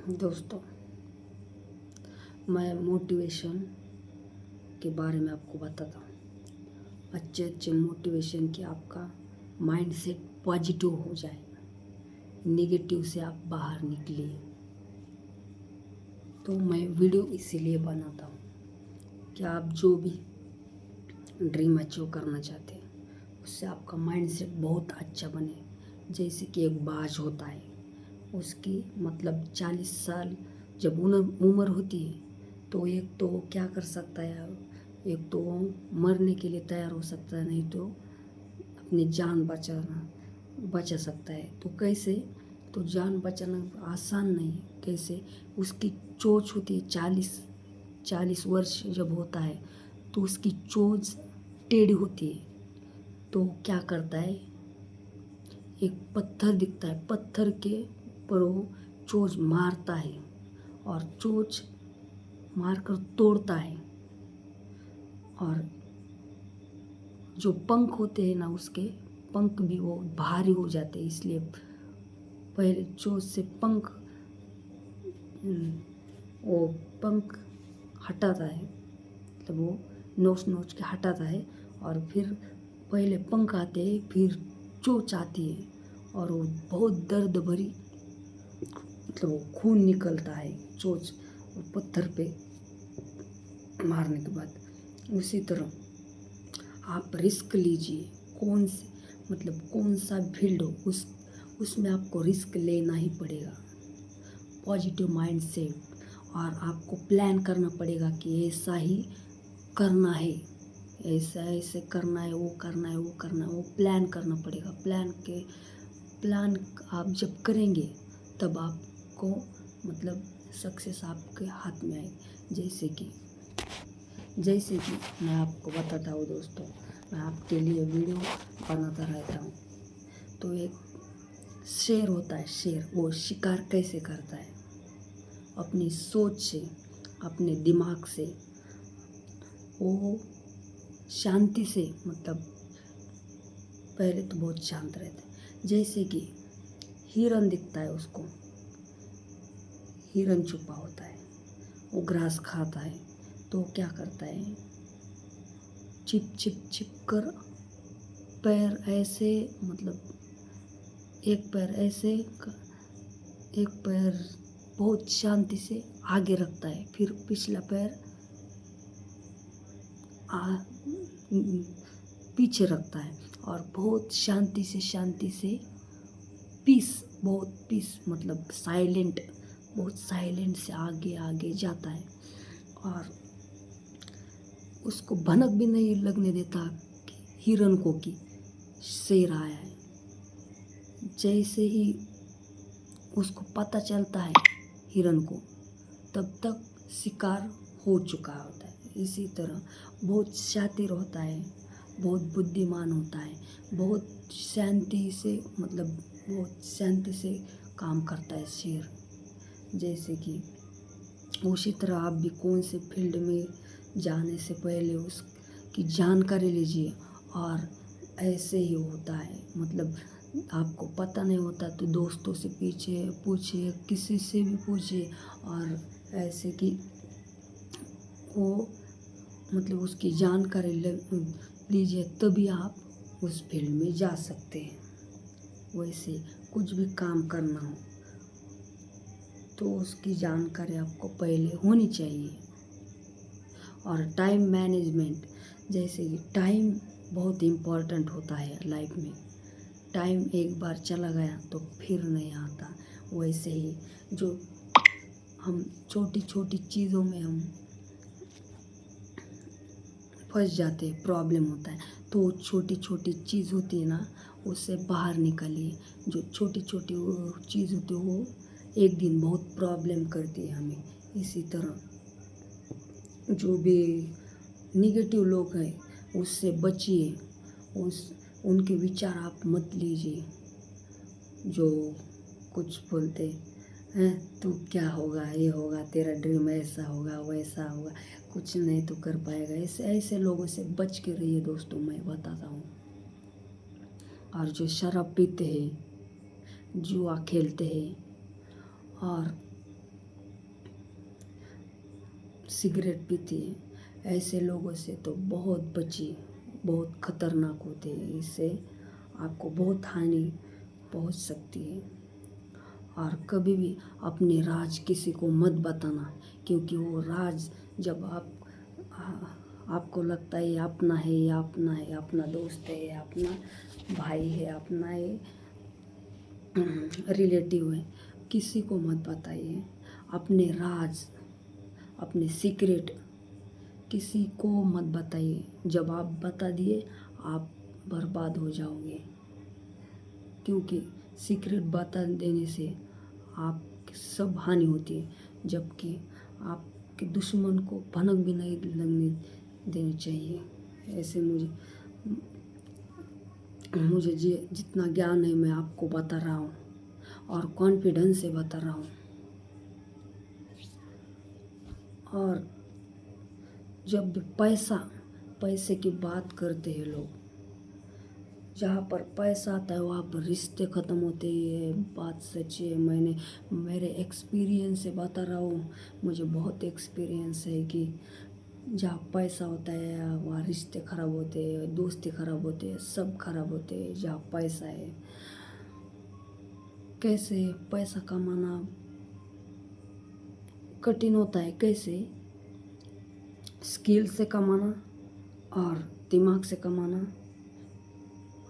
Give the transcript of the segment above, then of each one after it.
दोस्तों, मैं मोटिवेशन के बारे में आपको बताता हूँ। अच्छे अच्छे मोटिवेशन कि आपका माइंडसेट पॉजिटिव हो जाए, नेगेटिव से आप बाहर निकलिए। तो मैं वीडियो इसीलिए बनाता हूँ कि आप जो भी ड्रीम अचीव करना चाहते हैं उससे आपका माइंडसेट बहुत अच्छा बने। जैसे कि एक बाज होता है, उसकी मतलब 40 साल जब उम्र होती है तो एक तो वो क्या कर सकता है, एक तो वो मरने के लिए तैयार हो सकता है, नहीं तो अपनी जान बचा सकता है। तो कैसे? तो जान बचाना आसान नहीं है। कैसे? उसकी चोंच होती है, 40 वर्ष जब होता है तो उसकी चोंच टेढ़ी होती है। तो क्या करता है, एक पत्थर दिखता है, पत्थर के पर वो चोंच मारता है और चोंच मारकर तोड़ता है। और जो पंख होते हैं ना, उसके पंख भी वो भारी हो जाते हैं। इसलिए पहले चोंच से वो पंख हटाता है, मतलब वो नोच नोच के हटाता है। और फिर पहले पंख आते हैं, फिर चोंच आती है और वो बहुत दर्द भरी, मतलब वो खून निकलता है चोंच पत्थर पे मारने के बाद। उसी तरह आप रिस्क लीजिए, कौन सा फील्ड हो उसमें आपको रिस्क लेना ही पड़ेगा। पॉजिटिव माइंड सेट, और आपको प्लान करना पड़ेगा कि ऐसा ही करना है, ऐसा ऐसे करना है, वो करना है, वो करना है, वो प्लान करना पड़ेगा। प्लान आप जब करेंगे तब आपको मतलब सक्सेस आपके हाथ में आएगी। जैसे कि मैं आपको बताता हूँ दोस्तों, मैं आपके लिए वीडियो बनाता रहता हूँ। तो एक शेर होता है, शेर वो शिकार कैसे करता है, अपनी सोच से, अपने दिमाग से, वो शांति से, मतलब पहले तो बहुत शांत रहता है। जैसे कि हिरन दिखता है, उसको हिरन छुपा होता है, वो घास खाता है। तो क्या करता है, छिप छिप छिप कर पैर ऐसे, मतलब एक पैर ऐसे, एक पैर बहुत शांति से आगे रखता है, फिर पिछला पैर पीछे रखता है और बहुत शांति से बहुत पीस, मतलब साइलेंट, बहुत साइलेंट से आगे आगे जाता है। और उसको भनक भी नहीं लगने देता कि हिरन को कि शेर आया है। जैसे ही उसको पता चलता है हिरन को, तब तक शिकार हो चुका होता है। इसी तरह बहुत शातिर होता है, बहुत बुद्धिमान होता है, बहुत शांति से, मतलब बहुत शांति से काम करता है शेर। जैसे कि उसी तरह आप भी कौन से फील्ड में जाने से पहले उसकी जानकारी लीजिए। और ऐसे ही होता है, मतलब आपको पता नहीं होता तो दोस्तों से पूछिए, किसी से भी पूछिए। और ऐसे कि वो, मतलब उसकी जानकारी लीजिए, तभी आप उस फील्ड में जा सकते हैं। वैसे कुछ भी काम करना हो तो उसकी जानकारी आपको पहले होनी चाहिए। और टाइम मैनेजमेंट, जैसे कि टाइम बहुत इम्पोर्टेंट होता है लाइफ में। टाइम एक बार चला गया तो फिर नहीं आता। वैसे ही जो हम छोटी छोटी चीज़ों में हम फंस जाते हैं, प्रॉब्लम होता है, तो छोटी छोटी चीज़ होती है ना, उससे बाहर निकलिए। जो छोटी छोटी चीज़ होती है वो एक दिन बहुत प्रॉब्लम करती है हमें। इसी तरह जो भी निगेटिव लोग हैं उससे बचिए, उनके विचार आप मत लीजिए। जो कुछ बोलते हैं, तू क्या होगा, ये होगा, तेरा ड्रीम ऐसा होगा, वैसा होगा, कुछ नहीं तो कर पाएगा, ऐसे लोगों से बच के रहिए दोस्तों, मैं बताता हूँ। और जो शराब पीते हैं, जुआ खेलते हैं और सिगरेट पीती है, ऐसे लोगों से तो बहुत बचिए, बहुत खतरनाक होते हैं। इससे आपको बहुत हानि पहुंच सकती है। और कभी भी अपने राज किसी को मत बताना, क्योंकि वो राज जब आपको लगता है ये अपना है, ये अपना है, अपना दोस्त है, ये अपना भाई है, अपना ये रिलेटिव है, किसी को मत बताइए अपने राज, अपने सीक्रेट किसी को मत बताइए। जब आप बता दिए आप बर्बाद हो जाओगे, क्योंकि सीक्रेट बता देने से आप सब हानि होती है, जबकि आपके दुश्मन को भनक भी नहीं लगने देनी चाहिए। ऐसे मुझे जितना ज्ञान है मैं आपको बता रहा हूँ और कॉन्फिडेंस से बता रहा हूँ। और जब भी पैसे की बात करते हैं लोग, जहाँ पर पैसा आता है वहाँ पर रिश्ते ख़त्म होते हैं। बात सच है, मैंने मेरे एक्सपीरियंस से बता रहा हूँ। मुझे बहुत एक्सपीरियंस है कि जहाँ पैसा होता है वहाँ रिश्ते ख़राब होते हैं, दोस्ती ख़राब होते हैं, सब खराब होते हैं जहाँ पैसा है। कैसे पैसा कमाना कठिन होता है, कैसे स्किल से कमाना और दिमाग से कमाना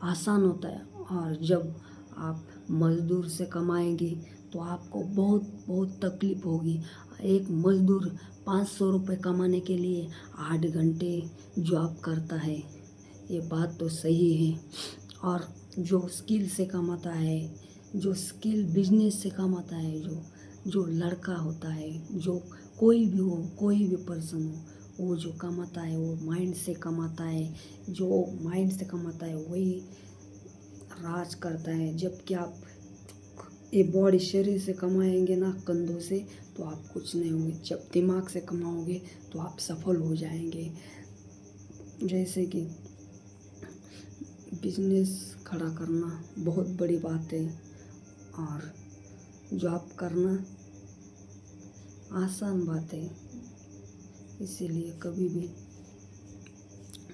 आसान होता है। और जब आप मज़दूर से कमाएंगे तो आपको बहुत बहुत तकलीफ़ होगी। एक मज़दूर 500 रुपये कमाने के लिए 8 घंटे जॉब करता है, ये बात तो सही है। और जो स्किल से कमाता है, जो स्किल बिजनेस से कमाता है, जो लड़का होता है, जो कोई भी हो, कोई भी पर्सन हो, वो जो कमाता है वो माइंड से कमाता है। जो माइंड से कमाता है वही राज करता है। जबकि आप ये बॉडी शरीर से कमाएंगे ना, कंधों से, तो आप कुछ नहीं होंगे। जब दिमाग से कमाओगे तो आप सफल हो जाएंगे। जैसे कि बिजनेस खड़ा करना बहुत बड़ी बात है और जॉब करना आसान बात है। इसीलिए कभी भी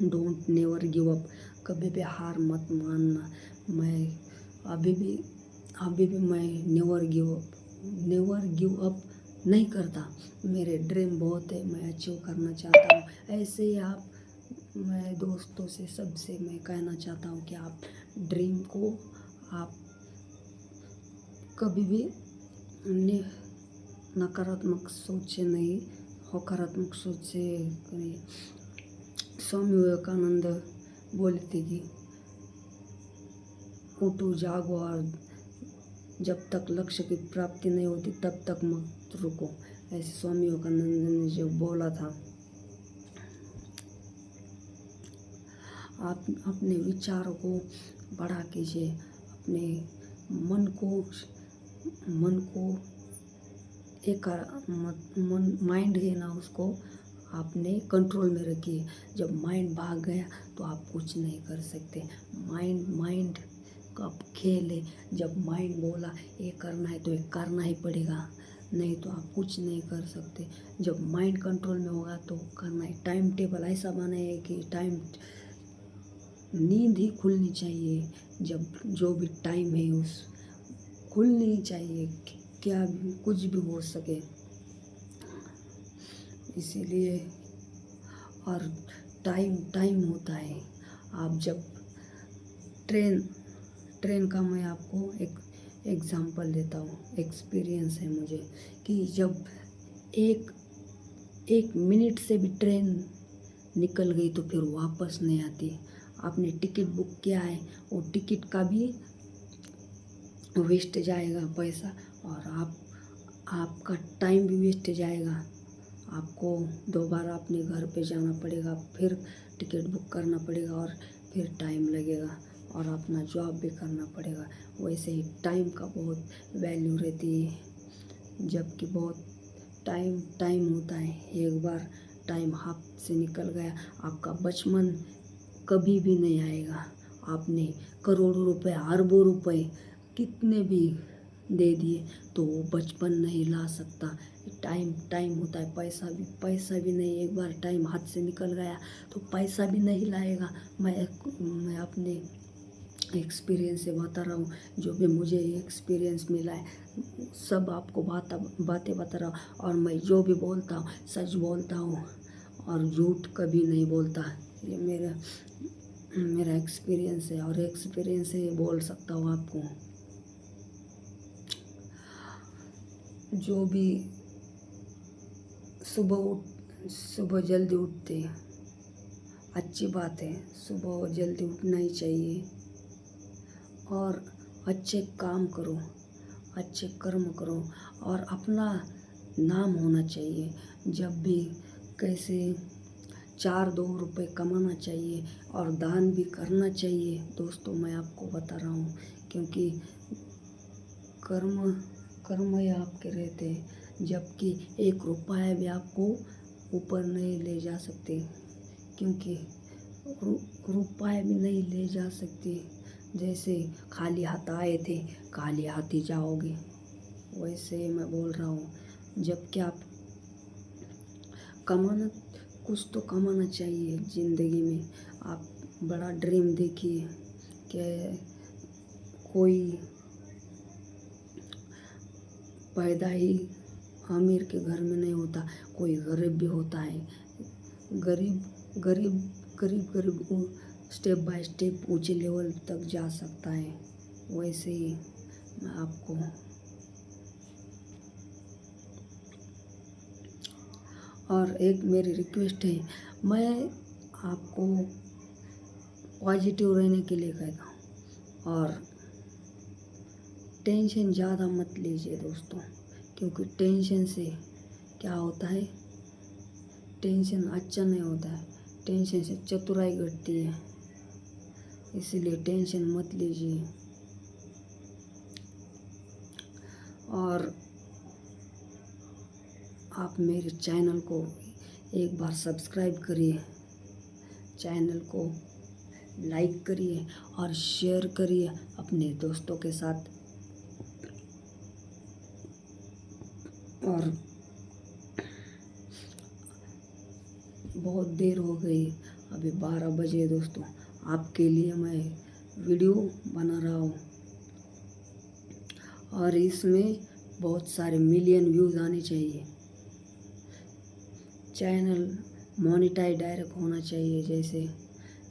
डोंट नेवर गिव अप, कभी भी हार मत मानना। मैं अभी भी मैं नेवर गिव अप नहीं करता। मेरे ड्रीम बहुत है, मैं अचीव करना चाहता हूँ। ऐसे ही मैं दोस्तों से सबसे मैं कहना चाहता हूँ कि आप ड्रीम को आप कभी भी नकारात्मक सोच से नहीं, सकारात्मक सोच से करिए। स्वामी विवेकानंद बोलते कि उठो जागो और जब तक लक्ष्य की प्राप्ति नहीं होती तब तक मत रुको, ऐसे स्वामी विवेकानंद ने जो बोला था। आप अपने विचारों को बढ़ा कीजिए, अपने मन को एक माइंड है ना, उसको आपने कंट्रोल में रखिए। जब माइंड भाग गया तो आप कुछ नहीं कर सकते। माइंड का खेल है। जब माइंड बोला ये करना है तो ये करना ही पड़ेगा, नहीं तो आप कुछ नहीं कर सकते। जब माइंड कंट्रोल में होगा तो करना है। टाइम टेबल ऐसा बनाए कि नींद ही खुलनी चाहिए। जब जो भी टाइम है उस खुलनी चाहिए, क्या भी कुछ भी हो सके। इसीलिए और टाइम होता है। आप जब ट्रेन का मैं आपको एक एग्जांपल देता हूँ, एक्सपीरियंस है मुझे कि जब एक मिनट से भी ट्रेन निकल गई तो फिर वापस नहीं आती। आपने टिकट बुक किया है, वो टिकट का भी वेस्ट जाएगा पैसा, और आपका टाइम भी वेस्ट जाएगा। आपको दोबारा अपने घर पे जाना पड़ेगा, फिर टिकट बुक करना पड़ेगा और फिर टाइम लगेगा और अपना जॉब भी करना पड़ेगा। वैसे ही टाइम का बहुत वैल्यू रहती है। जबकि बहुत टाइम होता है, एक बार टाइम हाथ से निकल गया, आपका बचपन कभी भी नहीं आएगा। आपने करोड़ों रुपए, अरबों रुपए कितने भी दे दिए तो वो बचपन नहीं ला सकता। टाइम टाइम होता है, पैसा भी नहीं, एक बार टाइम हाथ से निकल गया तो पैसा भी नहीं लाएगा। मैं अपने एक्सपीरियंस से बता रहा हूँ, जो भी मुझे एक्सपीरियंस मिला है सब आपको बातें बता रहा हूँ। और मैं जो भी बोलता हूँ सच बोलता हूँ और झूठ कभी नहीं बोलता। ये मेरा एक्सपीरियंस है और एक्सपीरियंस से बोल सकता हूँ आपको। जो भी सुबह जल्दी उठते हैं, अच्छी बात है, सुबह जल्दी उठना ही चाहिए और अच्छे काम करो, अच्छे कर्म करो और अपना नाम होना चाहिए। जब भी कैसे 4-2 रुपए कमाना चाहिए और दान भी करना चाहिए दोस्तों, मैं आपको बता रहा हूँ, क्योंकि कर्म कर्म ही आपके रहते हैं। जबकि 1 रुपया भी आपको ऊपर नहीं ले जा सकते, क्योंकि रुपया भी नहीं ले जा सकते। जैसे खाली हाथ आए थे खाली हाथ ही जाओगे, वैसे मैं बोल रहा हूँ। जबकि आप कमाना, कुछ तो कमाना चाहिए ज़िंदगी में। आप बड़ा ड्रीम देखिए कि कोई पैदा ही अमीर के घर में नहीं होता, कोई गरीब भी होता है। गरीब गरीब गरीब गरीब स्टेप बाय स्टेप ऊंचे लेवल तक जा सकता है। वैसे ही मैं आपको और एक मेरी रिक्वेस्ट है, मैं आपको पॉजिटिव रहने के लिए कहता हूँ और टेंशन ज़्यादा मत लीजिए दोस्तों, क्योंकि टेंशन से क्या होता है, टेंशन अच्छा नहीं होता है, टेंशन से चतुराई घटती है। इसीलिए टेंशन मत लीजिए और आप मेरे चैनल को एक बार सब्सक्राइब करिए, चैनल को लाइक करिए और शेयर करिए अपने दोस्तों के साथ। और बहुत देर हो गई, अभी 12 बजे दोस्तों, आपके लिए मैं वीडियो बना रहा हूँ और इसमें बहुत सारे मिलियन व्यूज़ आने चाहिए। चैनल मोनेटाइज डायरेक्ट होना चाहिए। जैसे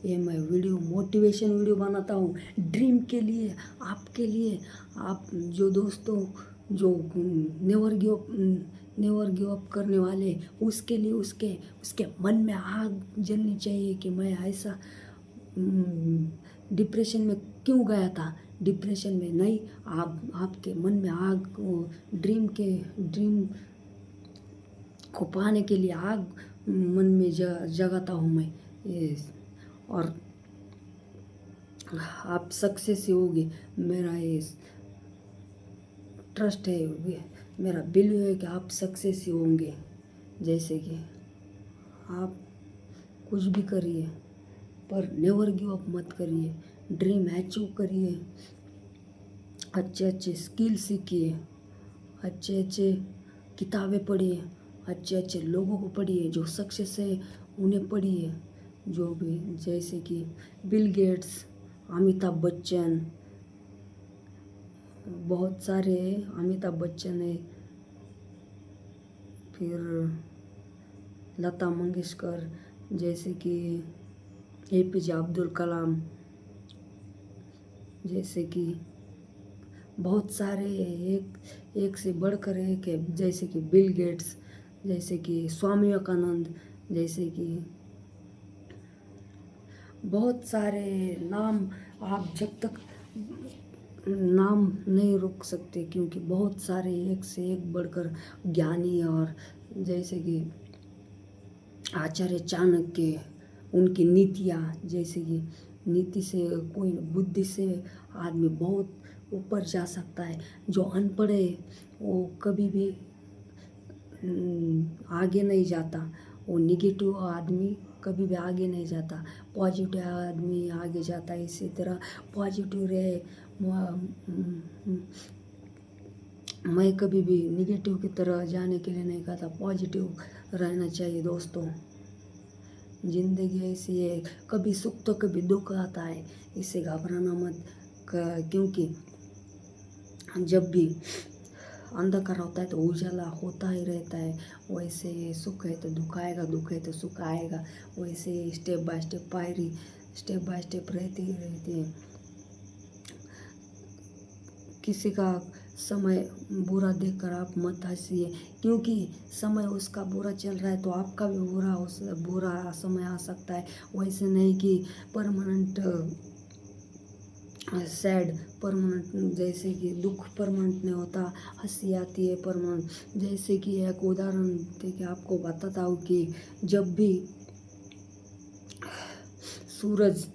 ये मैं वीडियो मोटिवेशन वीडियो बनाता हूँ ड्रीम के लिए, आपके लिए, आप जो दोस्तों जो नेवर गिव अप करने वाले, उसके लिए, उसके मन में आग जलनी चाहिए कि मैं ऐसा डिप्रेशन में क्यों गया था। डिप्रेशन में नहीं, आपके मन में आग, ड्रीम को पाने के लिए आग मन में जगाता हूँ मैं ये। और आप सक्सेस ही होगे, मेरा ये ट्रस्ट है, मेरा बिलीव है कि आप सक्सेस ही होंगे। जैसे कि आप कुछ भी करिए पर नेवर गिव अप मत करिए, ड्रीम अचीव करिए, अच्छे अच्छे स्किल सीखिए, अच्छे किताबें पढ़िए, अच्छे लोगों को पढ़िए जो सक्सेस है उन्हें पढ़िए। जो भी जैसे कि बिल गेट्स, अमिताभ बच्चन, बहुत सारे अमिताभ बच्चन है, फिर लता मंगेशकर, जैसे कि APJ अब्दुल कलाम, जैसे कि बहुत सारे एक से बढ़कर एक है, जैसे कि बिल गेट्स, जैसे कि स्वामी विवेकानंद, जैसे कि बहुत सारे नाम। आप जब तक नाम नहीं रोक सकते, क्योंकि बहुत सारे एक से एक बढ़कर ज्ञानी, और जैसे कि आचार्य चाणक्य, उनकी नीतियाँ, जैसे कि नीति से कोई, बुद्धि से आदमी बहुत ऊपर जा सकता है। जो अनपढ़ है वो कभी भी आगे नहीं जाता, वो निगेटिव आदमी कभी भी आगे नहीं जाता, पॉजिटिव आदमी आगे जाता है। इसी तरह पॉजिटिव रहे, मैं कभी भी निगेटिव की तरह जाने के लिए नहीं कहता, पॉजिटिव रहना चाहिए दोस्तों। ज़िंदगी ऐसी है, कभी सुख तो कभी दुख आता है, इससे घबराना मत। क्योंकि जब भी अंधकार होता है तो उजाला होता ही रहता है। वैसे सुख है तो दुख आएगा, दुख है तो सुख आएगा। वैसे स्टेप बाय स्टेप पायरी स्टेप बाय स्टेप रहती ही रहती है। किसी का समय बुरा देखकर आप मत हंसिए, क्योंकि समय उसका बुरा चल रहा है तो आपका भी बुरा समय आ सकता है। वैसे नहीं कि परमानेंट सैड परमानेंट, जैसे कि दुख परमानेंट नहीं होता, हंसी आती है परमानेंट। जैसे कि एक उदाहरण दे के आपको बताता हूँ कि जब भी सूरज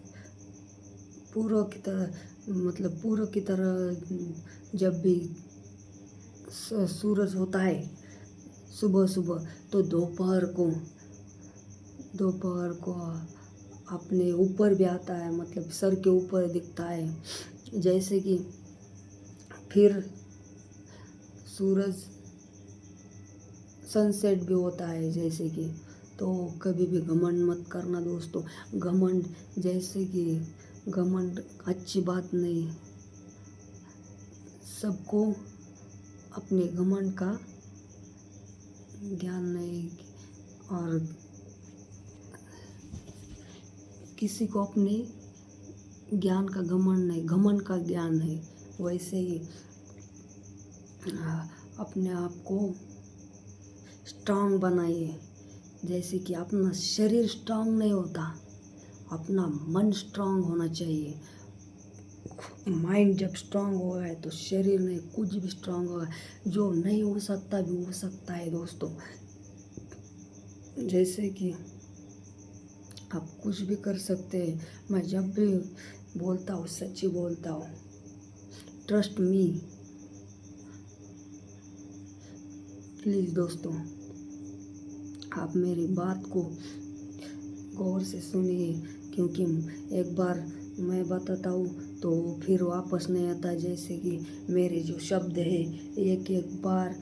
पूर्व की तरह जब भी सूरज होता है सुबह सुबह, तो दोपहर को अपने ऊपर भी आता है, मतलब सर के ऊपर दिखता है। जैसे कि फिर सूरज सनसेट भी होता है जैसे कि। तो कभी भी घमंड मत करना दोस्तों। घमंड जैसे कि घमंड अच्छी बात नहीं। सबको अपने घमंड का ज्ञान नहीं, और किसी को अपने ज्ञान का घमंड नहीं, घमंड का ज्ञान है। वैसे ही अपने आप को स्ट्रांग बनाइए। जैसे कि अपना शरीर स्ट्रांग नहीं होता, अपना मन स्ट्रांग होना चाहिए। माइंड जब स्ट्रांग होगा है तो शरीर में कुछ भी स्ट्रांग होगा। जो नहीं हो सकता भी हो सकता है दोस्तों। जैसे कि आप कुछ भी कर सकते हैं। मैं जब भी बोलता हूँ सच्ची बोलता हूँ, ट्रस्ट मी। प्लीज़ दोस्तों, आप मेरी बात को गौर से सुनिए, क्योंकि एक बार मैं बताता हूँ तो फिर वापस नहीं आता। जैसे कि मेरे जो शब्द है एक एक बार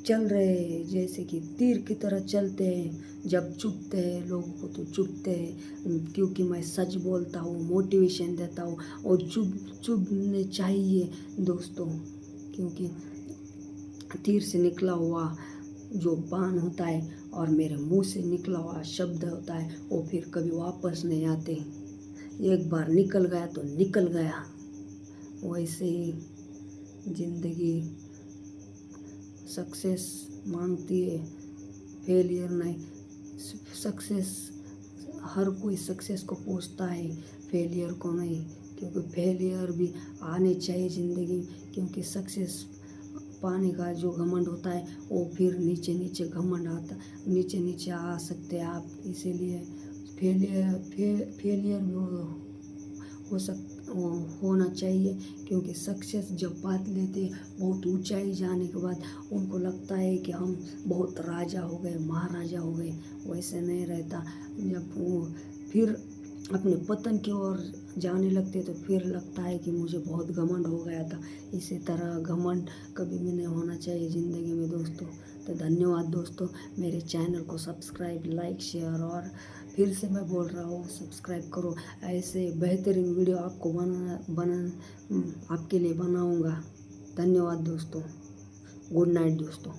चल रहे हैं, जैसे कि तीर की तरह चलते हैं। जब चुभते हैं लोगों को तो चुभते हैं, क्योंकि मैं सच बोलता हूँ, मोटिवेशन देता हूँ। और चुभने चाहिए दोस्तों, क्योंकि तीर से निकला हुआ जो बाण होता है और मेरे मुंह से निकला हुआ शब्द होता है, वो फिर कभी वापस नहीं आते। एक बार निकल गया तो निकल गया। वैसे ही ज़िंदगी सक्सेस मांगती है, फेलियर नहीं। सक्सेस, हर कोई सक्सेस को पूछता है, फेलियर को नहीं। क्योंकि फेलियर भी आने चाहिए ज़िंदगी में, क्योंकि सक्सेस पाने का जो घमंड होता है वो फिर नीचे नीचे घमंड आता, नीचे नीचे आ सकते हैं आप। इसीलिए फेलियर भी होना चाहिए, क्योंकि सक्सेस जब बात लेते हैं बहुत ऊंचाई जाने के बाद उनको लगता है कि हम बहुत राजा हो गए, महाराजा हो गए। वैसे नहीं रहता। जब वो फिर अपने पतन की ओर जाने लगते तो फिर लगता है कि मुझे बहुत घमंड हो गया था। इसी तरह घमंड कभी भी नहीं होना चाहिए ज़िंदगी में दोस्तों। तो धन्यवाद दोस्तों, मेरे चैनल को सब्सक्राइब, लाइक, शेयर, और फिर से मैं बोल रहा हूँ सब्सक्राइब करो। ऐसे बेहतरीन वीडियो आपको आपके लिए बनाऊँगा। धन्यवाद दोस्तों, गुड नाइट दोस्तों।